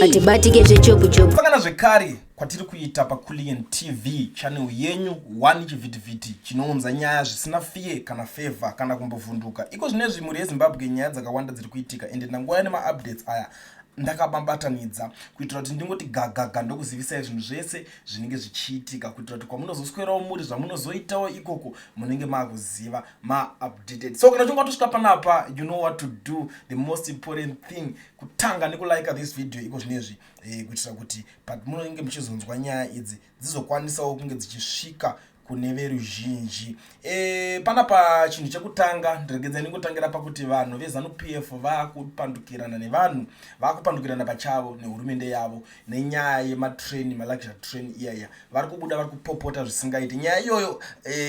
atibatike zvechopu-chopu. Sangana zvekare kwatiri kuita paCoolian TV channel yenyu 1 chivhitivhiti chinounza nyaya zvisina fiye kana favor kana kumbovhunduka. Iko zvinezvi muri yeZimbabwe nyaya dzakawanda dziri kuitika ende ndangouya nema-updates aya ndakabatanidza kuitira kuti ndingoti gagaga ndokuzivisai zvinhu zvese zvinenge zvichiitika kuitira kuti kwamunozoswerawo muri zvamunozoitawo ikoko munenge makuziva ma-updated. So kana chonga tosvika panapa, you know what to do. The most important thing kutanga nekulike this video iko zvinezvi kuitira kuti pamunenge muchizonzwa nyaya idzi dzizokwanisawo kunge dzichisvika kune veruzhinji. Panapa chinhu chekutanga ndiregedza ndingotangira pakuti vanhu veZanupf vakupandukirana nevanhu vakupandukirana pachavo nehurumende yavo nenyaya yematreni, maluxury train iyaya. Vari kubuda vari kupopota zvisingaiti. Nyaya iyoyo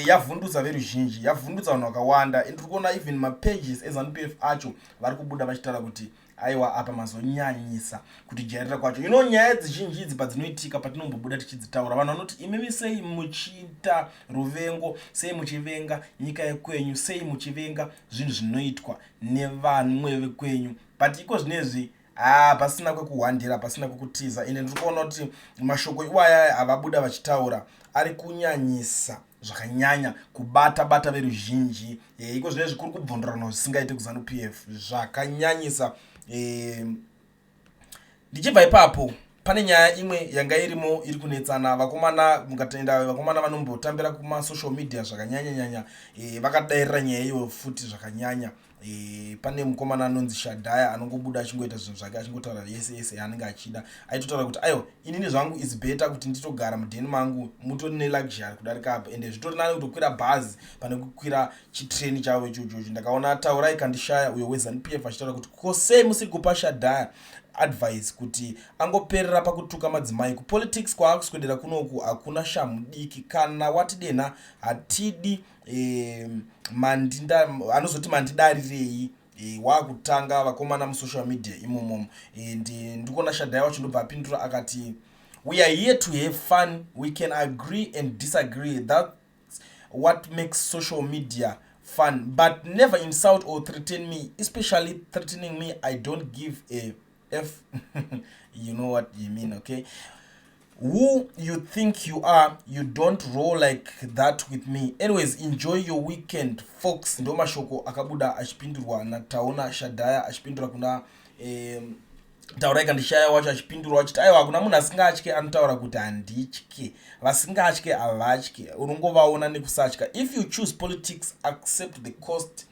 yavhundutsa veruzhinji, yavhundutsa vanhu vakawanda. Ndiri kuona even mapages eZanupf acho vari kubuda vachitaura kuti aiwa apa mazonyanyisa kutijairira kwacho. You know, nyaya dzizhinji idzi padzinoitika patinombobuda tichidzitaura, vanhu vanoti imimi sei muchiita ruvengo, sei muchivenga nyika yekwenyu, sei muchivenga zvinhu zvinoitwa nevanhu vekwenyu. But iko zvinezvi pasina kwekuhwandira, pasina kwekutiza. Ende ndiri kuona kuti mashoko iwaya avabuda vachitaura ari kunyanyisa zvakanyanya kubata veruzhinji. Iko zvinezvi kuri kubvundirana zvisingaite kuZanupf zvakanyanyisa. Ndichibva ipapo pane nyaya imwe yanga irimo iri kunetsana. Vakomana mukatenda, vakomana vanombotambira kuma social media zvakanyanya vakadairira nyaya iyo futi zvakanyanya. Pane mukomana anonzi Shadaya anongobuda achingoita zvinhu zvake achingotaura yese yaanenge achida. Aitotaura kuti aiwa inini zvangu is better kuti nditogara mudheni mangu mutori neluxury kudarika apa, ende zvitori nani kutokwira bhazi pane kukwira chitreni chavo ichocho. Ndakaona Taurai Kandishaya uyo weZanupf achitaura kuti kosei musiri kupa Shadaya advice kuti angoperera pakutuka madzimai. Kupolitics kwaakuswedera kunoku hakuna shamudiki. Kana watidena hatidi anozoti mandidarirei wakutanga vakomana musocial media imomo. Ndikuona Shadaya wacho ndobva apindura akati, we are here to have fun, we can agree and disagree, that's what makes social media fun, but never insult or threaten me, especially threatening me. I don't give a F. You know what you mean, okay? Who you think you are, you don't roll like that with me. Anyways, enjoy your weekend folks. Ndo mashoko akabuda achipindurwa na Taona Shadaya achipindura kuna Taurai Kandishaya wacho achipindurwa achiti aiwa kuna munhu asingatye anotaura kuti handitye, vasingatye havatye, unongovaona nekusatya. If you choose politics, accept the cost,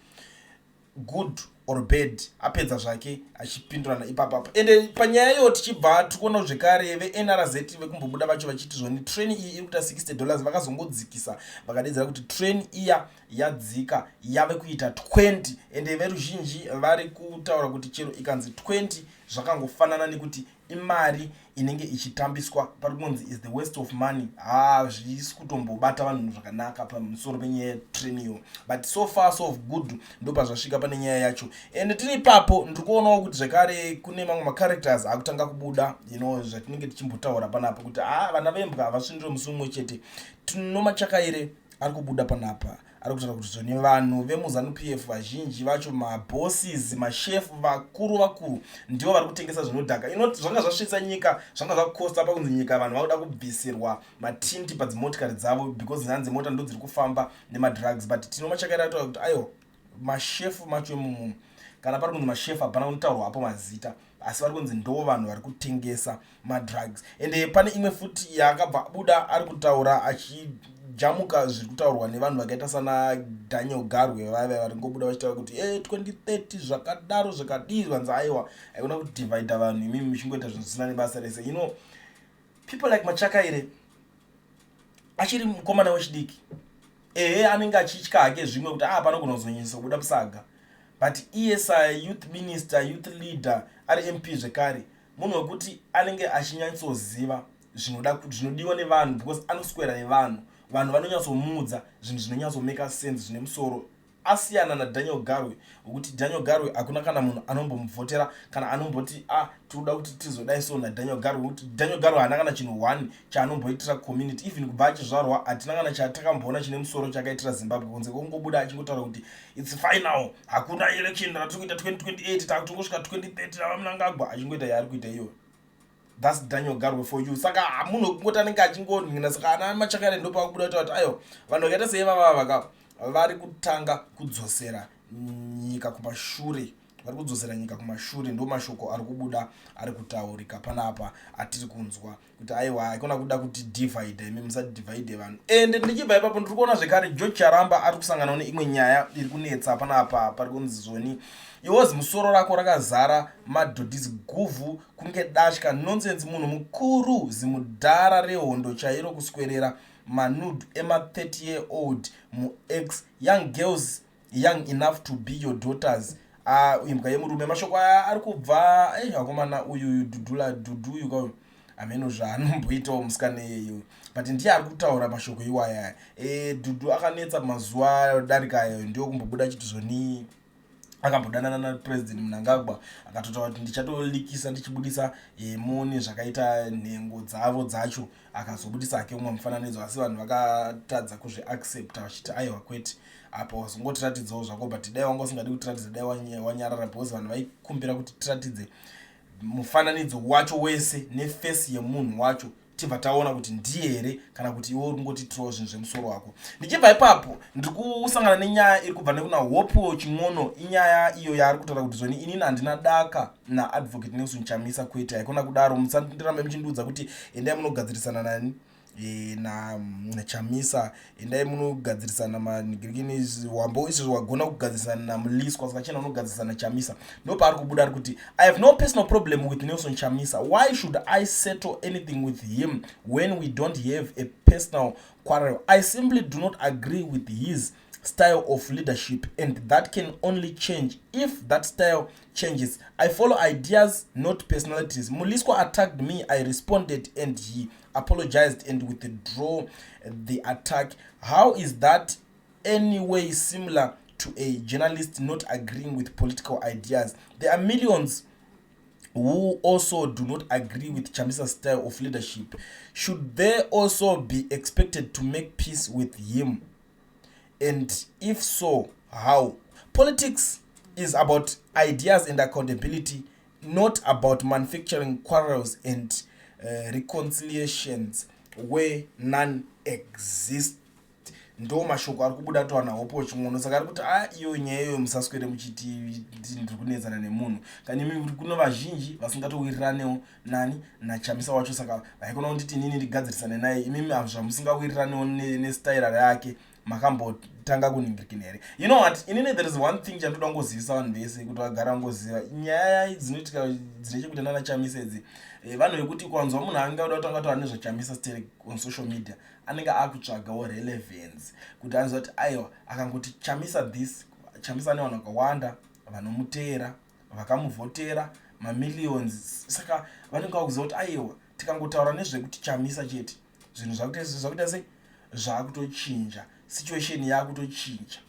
good or bad. Apedza zvake achipindurana ipapapa. Ende panyaya iyo tichibva tikuona zvekare veNRZ vekumbobuda vacho vachiti zvoni train iyi iri kuita $60 vakazongodzikisa vakadedzera kuti train iya yadzika yave kuita 20. Ende veruzhinji vari kutaura kuti chero ikanzi 20 zvakangofanana nekuti imari inenge ichitambiswa parikunzi is the waste of money. Zvisi kutombobata vanhu zvakanaka pamusoro penyaya yetrain iyo, but so far so good ndo pazvasvika pane nyaya yacho. Ende tiri ipapo ndiri kuonawo kuti zvekare kune mamwe macharacters akutanga kubuda, you know, zvatinenge tichimbotaura panapa kuti vana vembwa havasvindire musi mumwe chete. Tino Machakaire ari kubuda panapa ari kutaura kuti zvone vanhu vemuZanupf vazhinji vacho mabosses, mashefu vakuru ndivo vari kutengesa zvinodhaka. Zvanga zvasvitsa nyika, zvanga zvakosta pakunzi nyika vanhu vakuda kubvisirwa matindi padzimotikari dzavo because nhanzi mota ndo dziri kufamba nemadrugs. But Tino Machakaire ataura kuti aiwa mashefu macho imomo, kana pari kunzi mashefu hapana kunotaurwa hapo mazita, asi vari kunzi ndo vanhu vari kutengesa madrugs. Ende pane imwe futi yakabva buda ari kutaura achijamuka zviri kutaurwa nevanhu vakaita sana Daniel Garwe vaya vari ngobuda vachitaura kuti 2030 zvakadaro zvakadii, vanzi aiwa haikona kudivhaidha vanhu imimi muchingoita zvinhu zvisina nebasa rese. You know, people like Machakaire achiri mukomana wechidiki anenge achitya hake zvimwe kuti panogona kuzonyanyisa kubuda musaga, but iye youth minister, youth leader, ari MP zvekare, munhu wekuti anenge achinyatsoziva zvinodiwa nevanhu because anoswera nevanhu, vanhu vanonyatsomudza zvinhu zvinonyatsomeka sense zvine musoro. Asiyana naDaniel Garwe, ukuthi Daniel Garwe hakuna kana munhu anombomuvhotera kana anomboti toda kuti tizodai so naDaniel Garwe, ukuthi Daniel Garwe haana kana chinhu 1 chaanomboitira community. Even kubva achizvarwa hatina kana chatakamboona chine musoro chakaitira Zimbabwe, kunze kongobuda achingotaura kuti it's final, hakuna election ratiri kuita 2028 takutongosvika 2030 ava Mnangagwa, achingoita yaari kuita iyo. that's Daniel Garwe for you. Saka munhu kungoti anenge achingonhina saka ana Machakaire ndo pakubuda kuti ayo vanhu vakaita sei vava vari kutanga kudzosera nyika kumashure ndo mashoko ari kubuda ari kutaurika panapa atiri kunzwa kuti aiwa aikona kuda kuti divide imi musadivide vanhu. And ndichibva ipapo ndiri kuona zvekare George Charamba ari kusangana neimwe nyaya iri kunetsa panapa pari kunzi zoni iwozi musoro rako rakazara madhodhisi guvhu kunge dashka nonsense munhu mukuru zimudhara rehondo chairo kuswerera manud ema 30-year-old mu-ex young girls young enough to be your daughters. Imka yemurume mashoko aya ari kubva akomana uyu dudu uyu kwa ameno zvanomboitawo musikane yeyo but ndiye ari kutaura mashoko iwaya. Dudu akanetsa mazuva darikayo ndio kumbobuda chiti zvoni akambodanana napresident Mnangagwa akatotaura kuti ndichatolikisa ndichibudisa moni zvakaita nhengo dzavo dzacho akazobudisa ake umwe mufananidzo asi vanhu vakatadza kuzviaccepta vachiti aiwa kwete apo wasungotiratidzawo zvako but dai wanga usingadi kutiratidza dai wanyarara because vanhu vaikumbira kuti tiratidze mufananidzo wacho wese nefesi yemunhu wacho tibva taona kuti ndiye here kana kuti iwe ungoti troll zvinhu zvemusoro wako. Ndichibva ipapo ndiri kusangana nenyaya iri kubva nekuna Hope Ching'ono. Inyaya iyo yaari kutaura kuti zvoni inini handina daka naadvocate Nelson Chamisa kwete haikona kudaro musandirambe muchindudza kuti endai munogadzirisana nani na Chamisa endai munogadzirisana manigirikini wambo izvo wagona kugadzirisana naMuliswa saka chena unogadzirisana naChamisa. Ndo paari kubuda ari kuti I have no personal problem with Nelson Chamisa. Why should I settle anything with him when we don't have a personal quarrel? I simply do not agree with his style of leadership and that can only change if that style changes. I follow ideas, not personalities. Muliswa attacked me, I responded and he apologized and withdrew the attack. How is that anyway similar to a journalist not agreeing with political ideas? There are millions who also do not agree with Chamisa's style of leadership. Should they also be expected to make peace with him? And if so, how? Politics is about ideas and accountability, not about manufacturing quarrels and reconciliations where none exist. Ndo mashoko ari kubuda towana Hope Ching'ono saka ari kuti iyo nyaya iyo musaswere muchiti ndiri kunetsana nemunhu kani mimi kuno vazhinji vasingatowiriranewo nani naChamisa wacho saka vaikona kunditi inini ndigadzirisane naye imimi zvamusingawiriranewo nestyle yake makambotanga kuningirikini here. You know what, inini there is one thing chandoda ngozivisa vanhu vese kuti vagara ngoziva nyaya dzinoitika dzine chekuita nana Chamisa idzi. Vanhu vekuti kwanzwa munhu angaoda kutanga taura nezvaChamisa still on social media anenge akutsvagawo relevance kuti anzwa kuti aiwa akangoti Chamisa this Chamisa ane vanhu vakawanda vanomuteera vakamuvhotera mamillions saka vanenge vakuziva kuti aiwa tikangotaura nezvekuti Chamisa chete zvinhu zvakuita sei zvakutochinja situation yakutochinja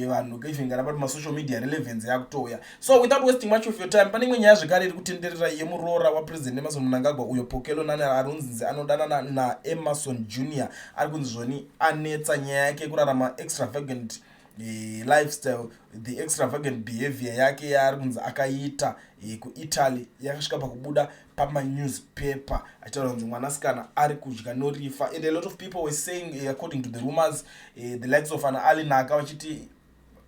vanhu kaivhingana pati masocial media relevance yakutouya. So without wasting much of your time pane imwe nyaya zvekare iri kutenderera yemuroora wapresident Emerson Mnangagwa uyo Pokelo nani arunzi anodanana naEmerson Jr ari kunzi zvoni anetsa nyaya yake kurarama extravagant lifestyle, the extravagant behavior yake yaari kunzi akaita kuItaly yakasvika pakubuda pamanewspaper achitaura kunzi mwanasikana ari kudya norifa. And a lot of people were saying according to the rumors the likes of ana Ali Naka vachiti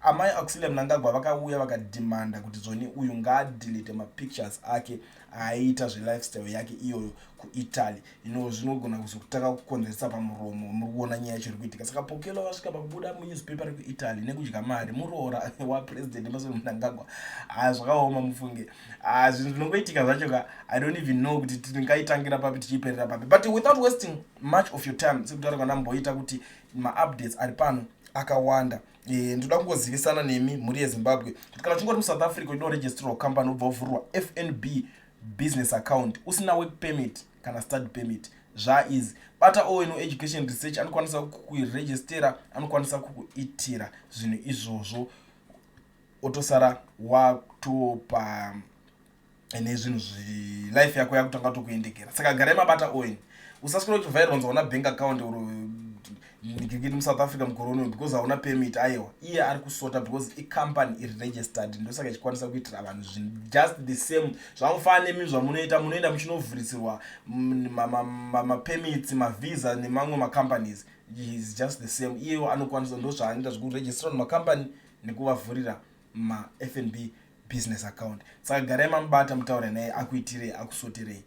amai Auxilia Mnangagwa vakauya vakadimanda kuti zvoni uyu ngaadelete mapictures ake aiita zvelifestyle yake iyoyo kuItaly. Zvinogona kuzokutaka kukonzeresa pamuromo muri kuona nyaya yacho iri kuitika saka Pokelo vasvika pakubuda munewspaper rekuItaly nekudya mari muroora wapresident Emerson Mnangagwa. Zvakaoma mufunge zvinhu zvinongoitika zvacho ka I don't even know kuti tingaitangira papi tichiperera papi. But without wasting much of your time sekutaura kwandamboita kuti maupdates ari pano akawanda. Ndoda kungozivisana nemi muri yeZimbabwe kuti kana uchingori muSouth Africa unoregisterwa company ubva uvhurwa FNB business account usina work permit kana study permit zvaizi bata ONO education research anokwanisa kukuregistera anokwanisa kukuitira zvinhu izvozvo otosara watopa nezvinhu life yako yakutanga tokuendekera. Saka garai mabata ONO usaswera uchivhaironzwa una bank account ndikiti muSouth Africa mukore uno because hauna permit aiwa iye ari kusota because icompany iri registered ndosaka ichikwanisa kuitira vanhu just the same zvamufana nemi zvamunoita munoenda muchinovhurisirwa mapermits mavisa nemamwe macompanies is just the same iyewo anokwanisa ndozvaanoita zvekuregistra mumacompany nekuvavhurira maFNB business account saka garai mamubata mutaura naye akuitirei akusoterei